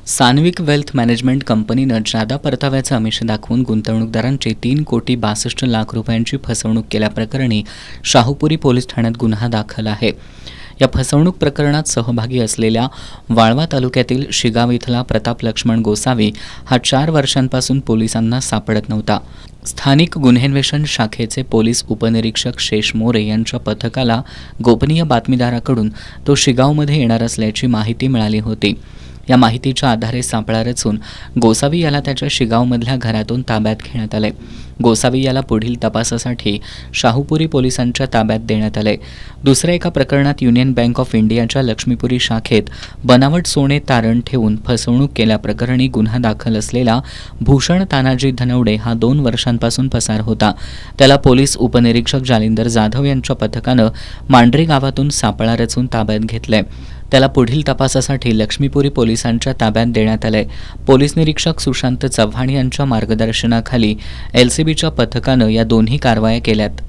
सान्विक wealth management कंपनीनं जादा परताव्याचं आमिष दाखवून गुंतवणूकदारांची 3,62,00,000 रुपयांची फसवणूक केल्याप्रकरणी शाहूपुरी पोलीस ठाण्यात गुन्हा दाखल आहे. या फसवणूक प्रकरणात सहभागी असलेल्या वाळवा तालुक्यातील शिगाव इथला प्रताप लक्ष्मण गोसावी हा 4 वर्षांपासून पोलिसांना सापडत नव्हता. स्थानिक गुन्हेन्वेषण शाखेचे पोलीस उपनिरीक्षक शेष मोरे यांच्या पथकाला गोपनीय बातमीदाराकडून तो शिगावमध्ये येणार असल्याची माहिती मिळाली होती. या माहितीच्या आधारे सापळा रचून गोसावी याला त्याच्या शिगावमधल्या घरातून ताब्यात घेण्यात आले. गोसावी याला पुढील तपासासाठी शाहूपुरी पोलिसांच्या ताब्यात देण्यात आले. दुसऱ्या एका प्रकरणात युनियन बँक ऑफ इंडियाच्या लक्ष्मीपुरी शाखेत बनावट सोने तारण ठेवून फसवणूक केल्याप्रकरणी गुन्हा दाखल असलेला भूषण तानाजी धनवडे हा 2 वर्षांपासून पसार होता. त्याला पोलीस उपनिरीक्षक जालिंदर जाधव यांच्या पथकानं मांढरी गावातून सापळा रचून ताब्यात घेतले. त्याला पुढील तपासासाठी लक्ष्मीपुरी पोलिसांच्या ताब्यात देण्यात आले. पोलीस निरीक्षक सुशांत चव्हाण यांच्या मार्गदर्शनाखाली LCBच्या पथकानं या दोन्ही कारवाया केल्यात.